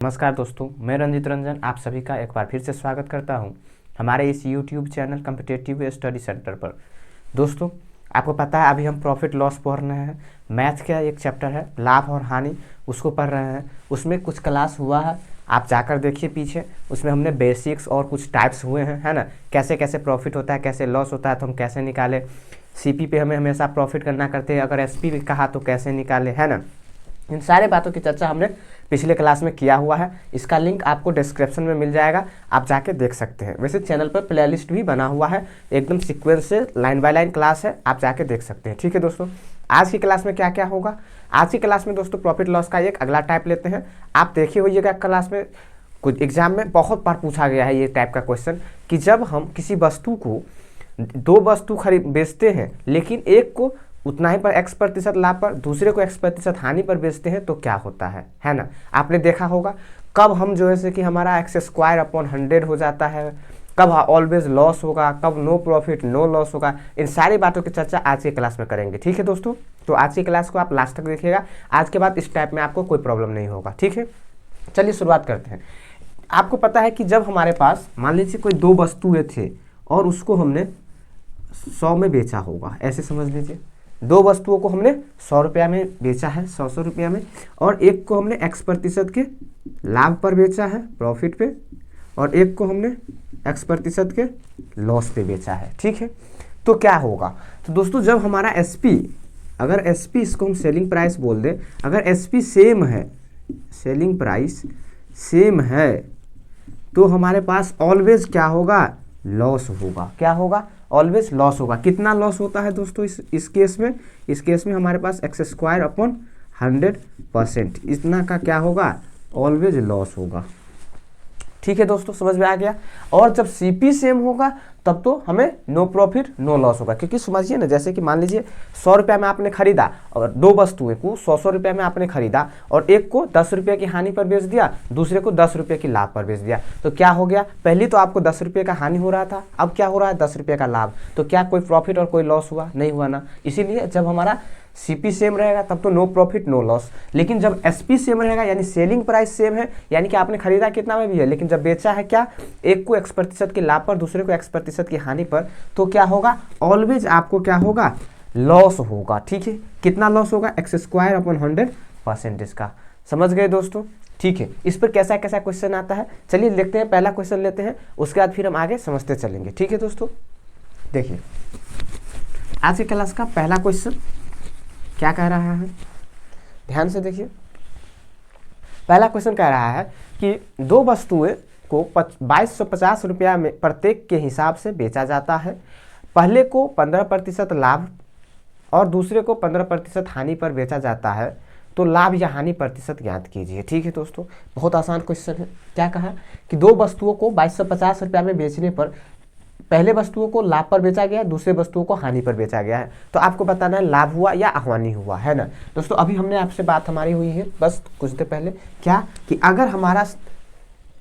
नमस्कार दोस्तों, मैं रंजित रंजन आप सभी का एक बार फिर से स्वागत करता हूं हमारे इस YouTube channel competitive study centre पर। दोस्तों, आपको पता है अभी हम प्रॉफिट लॉस पढ़ रहे हैं। मैथ का एक चैप्टर है लाभ और हानि, उसको पढ़ रहे हैं। उसमें कुछ क्लास हुआ है, आप जाकर देखिए पीछे। उसमें हमने बेसिक्स और कुछ टाइप्स हुए हैं, है ना। कैसे कैसे प्रॉफिट होता है, कैसे लॉस होता है, तो हम कैसे निकाले। CP पे हमें हमेशा प्रॉफिट करना करते हैं, अगर SP भी कहा तो कैसे निकाले, है ना। इन सारे बातों की चर्चा हमने पिछले क्लास में किया हुआ है। इसका लिंक आपको डिस्क्रिप्शन में मिल जाएगा, आप जाके देख सकते हैं। वैसे चैनल पर प्लेलिस्ट भी बना हुआ है, एकदम सीक्वेंस से लाइन बाय लाइन क्लास है, आप जाके देख सकते हैं। ठीक है दोस्तों, आज की क्लास में क्या क्या होगा। आज की क्लास में दोस्तों प्रॉफिट लॉस का एक अगला टाइप लेते हैं। आप देखिए होइएगा क्लास में, कुछ एग्जाम में बहुत बार पूछा गया है ये टाइप का क्वेश्चन कि जब हम किसी वस्तु को दो वस्तु खरीद बेचते हैं, लेकिन एक को उतना ही पर X% लाभ पर, दूसरे को X% हानि पर बेचते हैं, तो क्या होता है ना। आपने देखा होगा कब हम जो है कि हमारा x² / 100 हो जाता है, कब ऑलवेज लॉस होगा, कब नो प्रॉफिट नो लॉस होगा। इन सारी बातों की चर्चा आज की क्लास में करेंगे। ठीक है दोस्तों, तो आज की क्लास को आप लास्ट तक देखिएगा। आज के बाद इस टाइप में आपको कोई प्रॉब्लम नहीं होगा। ठीक है, चलिए शुरुआत करते हैं। आपको पता है कि जब हमारे पास मान लीजिए कोई दो वस्तुएं थे और उसको हमने 100 में बेचा होगा, ऐसे समझ लीजिए। दो वस्तुओं को हमने 100 रुपया में बेचा है, 100 रुपया में, और एक को हमने X% के लाभ पर बेचा है, प्रॉफिट पे, और एक को हमने X% के लॉस पे बेचा है। ठीक है, तो क्या होगा। तो दोस्तों जब हमारा SP, अगर SP इसको हम सेलिंग प्राइस बोल दें, अगर SP सेम है, सेलिंग प्राइस सेम है, तो हमारे पास ऑलवेज क्या होगा, लॉस होगा। क्या होगा, ऑलवेज लॉस होगा। कितना लॉस होता है दोस्तों इस केस में, इस केस में हमारे पास x² / 100% इतना का क्या होगा, ऑलवेज लॉस होगा। ठीक है दोस्तों, समझ में आ गया। और जब CP सेम होगा तब तो हमें नो प्रॉफिट नो लॉस होगा, क्योंकि समझिए ना, जैसे कि मान लीजिए 100 रुपया में आपने खरीदा और दो वस्तुएं को 100 रुपया में आपने खरीदा, और एक को 10 रुपये की हानि पर बेच दिया, दूसरे को 10 रुपये की लाभ पर बेच दिया। तो क्या हो गया, पहले तो आपको 10 रुपये का हानि हो रहा था, अब क्या हो रहा है, 10 रुपये का लाभ। तो क्या कोई प्रॉफिट और कोई लॉस हुआ, नहीं हुआ ना। इसीलिए जब हमारा CP सेम रहेगा तब तो नो प्रॉफिट नो लॉस। लेकिन जब SP सेम रहेगा, यानी सेलिंग प्राइस सेम है, यानी कि आपने खरीदा कितना में भी है, लेकिन जब बेचा है क्या, एक को X% के लाभ पर, दूसरे को X% की हानि पर, तो क्या होगा, ऑलवेज आपको क्या होगा, लॉस होगा। ठीक है, कितना लॉस होगा, x² / 100% का। समझ गए दोस्तों। ठीक है, इस पर कैसा कैसा क्वेश्चन आता है, चलिए देखते हैं। पहला क्वेश्चन लेते हैं, उसके बाद फिर हम आगे समझते चलेंगे। ठीक है दोस्तों, देखिए आज की क्लास का पहला क्वेश्चन क्या कह रहा है, ध्यान से देखिए। पहला क्वेश्चन कह रहा है कि दो वस्तुएं को 2250 रुपया में प्रत्येक के हिसाब से बेचा जाता है। पहले को 15% लाभ और दूसरे को 15% हानि पर बेचा जाता है, तो लाभ या हानि प्रतिशत ज्ञात कीजिए। ठीक है दोस्तों, बहुत आसान क्वेश्चन है। क्या कहा कि दो वस्तुओं को 2250 रुपया में बेचने पर पहले वस्तुओं को लाभ पर बेचा गया, दूसरे वस्तुओं को हानि पर बेचा गया है। तो आपको बताना है लाभ हुआ या हानि हुआ, है ना दोस्तों। अभी हमने आपसे बात हमारी हुई है बस कुछ देर पहले, क्या कि अगर हमारा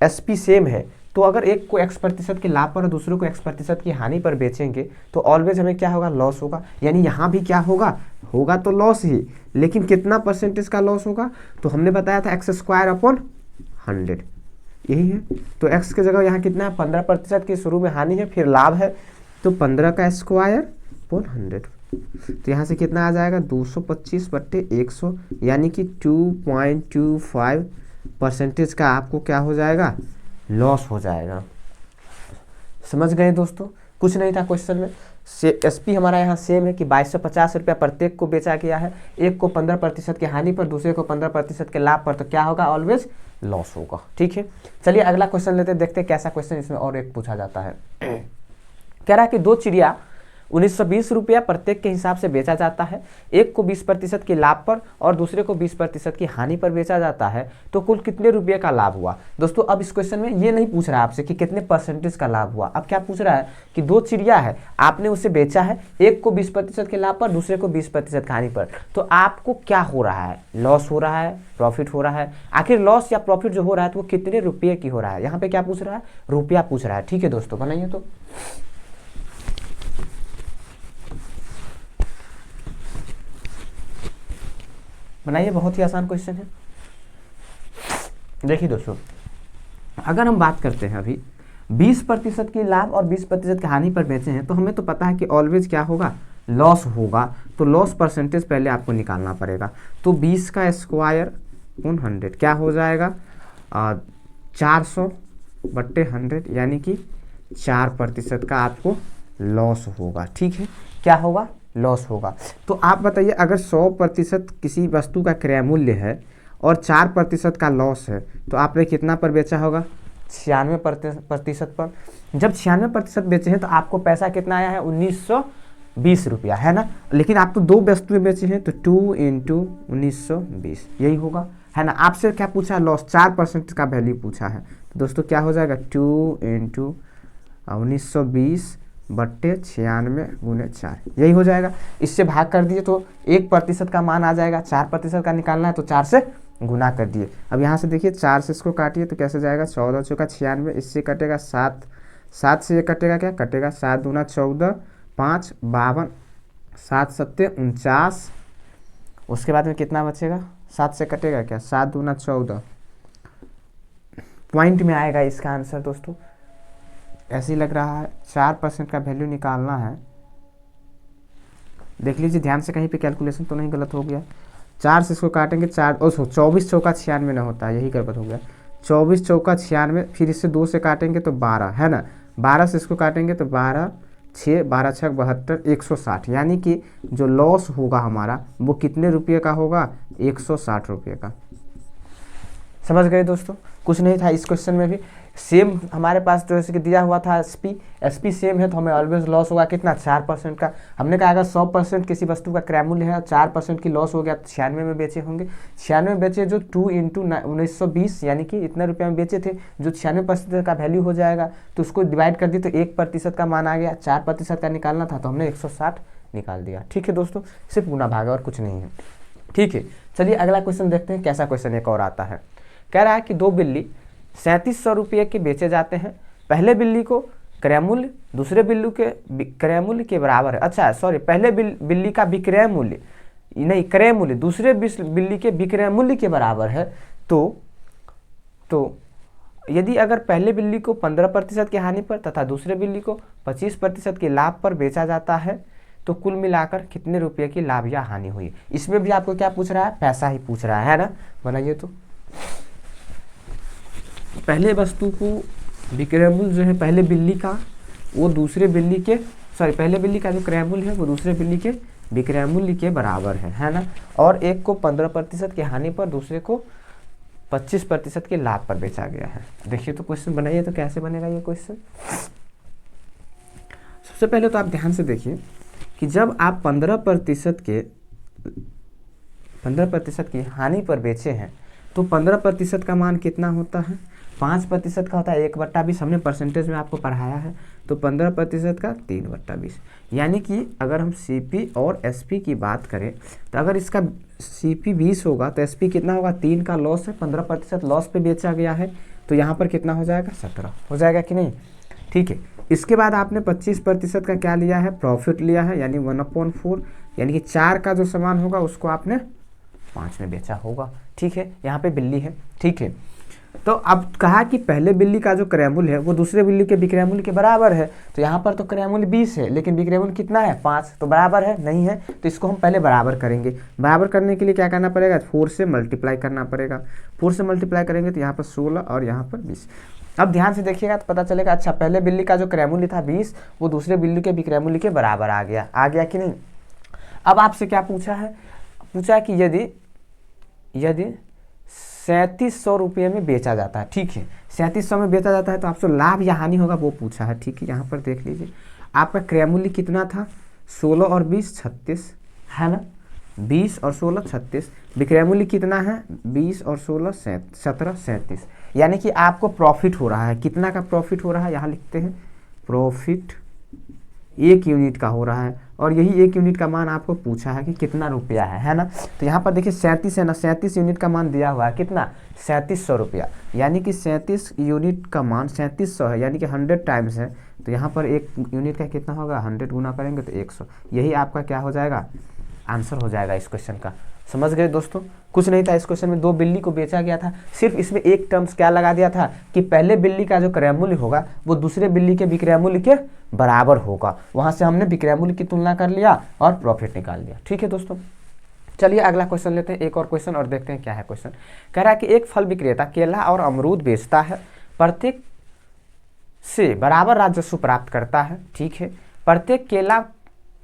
SP सेम है, तो अगर एक को X% के लाभ पर और दूसरे को X% की हानि पर बेचेंगे, तो ऑलवेज हमें क्या होगा, लॉस होगा। यानी यहाँ भी क्या होगा, होगा तो लॉस ही, लेकिन कितना परसेंटेज का लॉस होगा, तो हमने बताया था x² / 100, यही है। तो x की जगह यहाँ कितना है, 15% की शुरू में हानि है, फिर लाभ है, तो 15 का स्क्वायर / 100। तो यहाँ से कितना आ जाएगा, 225/100, यानी कि 2.25% का आपको क्या हो जाएगा, लॉस हो जाएगा। समझ गए दोस्तों, कुछ नहीं था क्वेश्चन में। SP हमारा यहाँ सेम है कि 2250 रुपया प्रत्येक को बेचा गया है, एक को 15% की हानि पर, दूसरे को 15% के लाभ पर, तो क्या होगा, ऑलवेज लॉस होगा। ठीक है, चलिए अगला क्वेश्चन लेते हैं, देखते हैं कैसा क्वेश्चन इसमें और एक पूछा जाता है। कह रहा है कि दो चिड़िया 1920 रुपया प्रत्येक के हिसाब से बेचा जाता है। एक को 20% के लाभ पर और दूसरे को 20% की हानि पर बेचा जाता है, तो कुल कितने रुपये का लाभ हुआ। दोस्तों अब इस क्वेश्चन में ये नहीं पूछ रहा है आपसे कि कितने परसेंटेज का लाभ हुआ। अब क्या पूछ रहा है कि दो चिड़िया है, आपने उसे बेचा है, एक को 20% के लाभ पर, दूसरे को 20% की हानि पर, तो आपको क्या हो रहा है, लॉस हो रहा है, प्रॉफिट हो रहा है। आखिर लॉस या प्रॉफिट जो हो रहा है तो वो कितने रुपये की हो रहा है। यहाँ पे क्या पूछ रहा है, रुपया पूछ रहा है। ठीक है दोस्तों, बनाइए तो बनाइए, बहुत ही आसान क्वेश्चन है। देखिए दोस्तों, अगर हम बात करते हैं अभी 20% की लाभ और 20% की हानि पर बेचे हैं, तो हमें तो पता है कि ऑलवेज क्या होगा, लॉस होगा। तो लॉस परसेंटेज पहले आपको निकालना पड़ेगा। तो 20 का स्क्वायर 100 क्या हो जाएगा, 400/100, यानी कि 4% का आपको लॉस होगा। ठीक है, क्या होगा, लॉस होगा। तो आप बताइए, अगर 100% किसी वस्तु का क्रय मूल्य है और 4% का लॉस है, तो आपने कितना पर बेचा होगा, 96% पर। जब 96% बेचे हैं तो आपको पैसा कितना आया है, 1920 रुपया, है ना। लेकिन आप तो 2 वस्तुएं बेचे हैं, तो 2 × 1920 यही होगा, है ना। आपसे क्या पूछा, लॉस 4% का वैल्यू पूछा है। तो दोस्तों क्या हो जाएगा, 2 × 1920/96 × 4 यही हो जाएगा। इससे भाग कर दिए तो 1% का मान आ जाएगा। 4% का निकालना है तो 4 से गुना कर दिए। अब यहाँ से देखिए, 4 से इसको काटिए तो कैसे जाएगा, 14 चौका 96, इससे कटेगा 7, 7 से ये कटेगा, क्या कटेगा, 7 दूना 14, 5 52, 7 7 49। उसके बाद में कितना बचेगा, 7 से कटेगा क्या, 7 दूना 14। पॉइंट में आएगा इसका आंसर दोस्तों, ऐसे ही लग रहा है। 4% का वैल्यू निकालना है, देख लीजिए ध्यान से, कहीं पे कैलकुलेशन तो नहीं गलत हो गया। 4 से इसको काटेंगे, 24 चौका 96 ना होता है, यही गड़बड़ हो गया। 24 चौका 96, फिर इससे 2 से काटेंगे तो 12, है ना। 12 से इसको काटेंगे तो 12 6 12 6 72, 160, यानी कि जो लॉस होगा हमारा वो कितने रुपये का होगा, 160 रुपये का। समझ गए दोस्तों, कुछ नहीं था इस क्वेश्चन में भी। सेम हमारे पास जो जैसे कि दिया हुआ था एसपी सेम है, तो हमें ऑलवेज लॉस होगा कितना, 4% का। हमने कहा अगर 100% किसी वस्तु का क्रय मूल्य है और 4% की लॉस हो गया, तो 96 में बेचे होंगे। 96 में बेचे, जो 2 × 1920 यानी कि इतने रुपये में बेचे थे, जो 96% का वैल्यू हो जाएगा, तो उसको डिवाइड कर दी तो 1% का मान आ गया। 4% का निकालना था तो हमने 160 निकाल दिया। ठीक है दोस्तों, सिर्फ गुना भाग और कुछ नहीं है। ठीक है, चलिए अगला क्वेश्चन देखते हैं। कैसा क्वेश्चन एक और आता है, कह रहा है कि 2 बिल्ली 3700 रुपये के बेचे जाते हैं। पहले बिल्ली को क्रय मूल्य दूसरे बिल्ली के क्रय मूल्य के बराबर है। अच्छा सॉरी, पहले बिल्ली का विक्रय मूल्य नहीं, क्रय मूल्य दूसरे बिल्ली के विक्रय मूल्य के बराबर है। तो यदि अगर पहले बिल्ली को 15% की हानि पर तथा दूसरे बिल्ली को 25% के लाभ पर बेचा जाता है, तो कुल मिलाकर कितने रुपये की लाभ या हानि हुई। इसमें भी आपको क्या पूछ रहा है, पैसा ही पूछ रहा है ना। बनाइए तो, पहले वस्तु को विक्रय मूल्य जो है पहले बिल्ली का, वो दूसरे बिल्ली के पहले बिल्ली का जो क्रय मूल्य है वो दूसरे बिल्ली के विक्रय मूल्य के बराबर है ना। और एक को 15% की हानि पर, दूसरे को 25% के लाभ पर बेचा गया है। देखिए तो क्वेश्चन बनाइए तो कैसे बनेगा ये क्वेश्चन। सबसे पहले तो आप ध्यान से देखिए कि जब आप 15% की हानि पर बेचे हैं, तो 15% का मान कितना होता है, 5% का होता है 1/20। हमने परसेंटेज में आपको पढ़ाया है। तो 15% का 3/20, यानी कि अगर हम CP और SP की बात करें, तो अगर इसका CP 20 होगा तो SP कितना होगा, 3 का लॉस है, 15% लॉस पे बेचा गया है, तो यहाँ पर कितना हो जाएगा, 17 हो जाएगा कि नहीं। ठीक है, इसके बाद आपने 25% का क्या लिया है, प्रॉफिट लिया है, यानी 1/4, यानी कि 4 का जो सामान होगा उसको आपने 5 में बेचा होगा। ठीक है, यहाँ पे बिल्ली है। ठीक है, तो अब कहा कि पहले बिल्ली का जो क्रय मूल्य है वो दूसरे बिल्ली के विक्रय मूल्य के बराबर है। तो यहाँ पर तो क्रय मूल्य 20 है, लेकिन विक्रय मूल्य कितना है, 5, तो बराबर है नहीं है। तो इसको हम पहले बराबर करेंगे। बराबर करने के लिए क्या करना पड़ेगा, 4 से मल्टीप्लाई करना पड़ेगा। 4 से मल्टीप्लाई करेंगे तो यहाँ पर 16 और यहाँ पर 20। अब ध्यान से देखिएगा तो पता चलेगा, अच्छा पहले बिल्ली का जो क्रय मूल्य था 20, वो दूसरे बिल्ली के विक्रय मूल्य के बराबर आ गया कि नहीं। अब आपसे क्या पूछा है, पूछा कि यदि 3700 रुपये में बेचा जाता है। ठीक है, 3700 में बेचा जाता है, तो आपसे लाभ या हानि होगा वो पूछा है। ठीक है, यहाँ पर देख लीजिए आपका क्रय मूल्य कितना था, 16 और 20 36, है ना। 20 और 16 36। विक्रय मूल्य कितना है, 20 और 16 17 37, यानी कि आपको प्रॉफिट हो रहा है। कितना का प्रॉफिट हो रहा है, यहाँ लिखते हैं प्रॉफिट 1 यूनिट का हो रहा है, और यही 1 यूनिट का मान आपको पूछा है कि कितना रुपया है ना। तो यहाँ पर देखिए 37 है ना, 37 यूनिट का मान दिया हुआ है, कितना, 3700 रुपया, यानी कि 37 यूनिट का मान 3700 है, यानी कि 100 टाइम्स है। तो यहाँ पर 1 यूनिट का कितना होगा, 100 गुना करेंगे तो 100, यही आपका क्या हो जाएगा, आंसर हो जाएगा इस क्वेश्चन का। समझ गए दोस्तों। कुछ नहीं था इस क्वेश्चन में, 2 बिल्ली को बेचा गया था, सिर्फ इसमें एक टर्म्स क्या लगा दिया था कि पहले बिल्ली का जो क्रय मूल्य होगा वो दूसरे बिल्ली के विक्रय मूल्य के बराबर होगा। वहां से हमने विक्रय मूल्य की तुलना कर लिया और प्रॉफिट निकाल लिया। ठीक है दोस्तों, चलिए अगला क्वेश्चन लेते हैं, एक और क्वेश्चन और देखते हैं क्या है क्वेश्चन। कह रहा है कि एक फल विक्रेता केला और अमरूद बेचता है, प्रत्येक से बराबर राजस्व प्राप्त करता है। ठीक है, प्रत्येक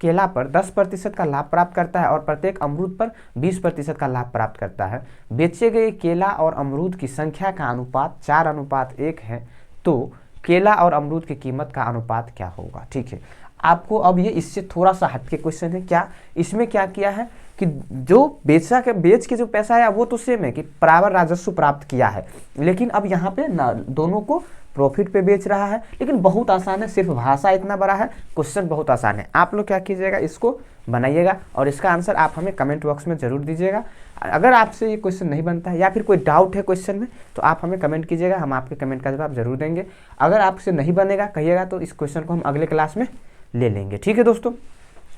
केला पर 10% का लाभ प्राप्त करता है और प्रत्येक अमरूद पर 20% का लाभ प्राप्त करता है। बेचे गए केला और अमरूद की संख्या का अनुपात 4:1 है, तो केला और अमरूद की कीमत का अनुपात क्या होगा। ठीक है, आपको अब ये इससे थोड़ा सा हटके क्वेश्चन है। क्या इसमें क्या किया है कि जो बेच के जो पैसा है वो तो सेम है कि बराबर राजस्व प्राप्त किया है, लेकिन अब यहाँ पे ना दोनों को प्रॉफिट पे बेच रहा है। लेकिन बहुत आसान है, सिर्फ भाषा इतना बड़ा है, क्वेश्चन बहुत आसान है। आप लोग क्या कीजिएगा, इसको बनाइएगा और इसका आंसर आप हमें कमेंट बॉक्स में जरूर दीजिएगा। अगर आपसे ये क्वेश्चन नहीं बनता है या फिर कोई डाउट है क्वेश्चन में तो आप हमें कमेंट कीजिएगा, हम आपके कमेंट का जवाब जरूर देंगे। अगर आपसे नहीं बनेगा कहिएगा तो इस क्वेश्चन को हम अगले क्लास में ले लेंगे। ठीक है दोस्तों,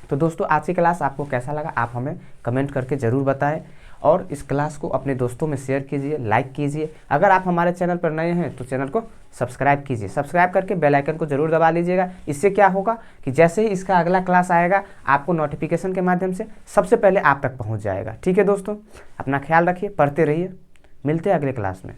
तो दोस्तों आज की क्लास आपको कैसा लगा आप हमें कमेंट करके ज़रूर बताएं और इस क्लास को अपने दोस्तों में शेयर कीजिए, लाइक कीजिए। अगर आप हमारे चैनल पर नए हैं तो चैनल को सब्सक्राइब कीजिए, सब्सक्राइब करके बेल आइकन को जरूर दबा लीजिएगा। इससे क्या होगा कि जैसे ही इसका अगला क्लास आएगा आपको नोटिफिकेशन के माध्यम से सबसे पहले आप तक पहुँच जाएगा। ठीक है दोस्तों, अपना ख्याल रखिए, पढ़ते रहिए, मिलते हैं अगले क्लास में।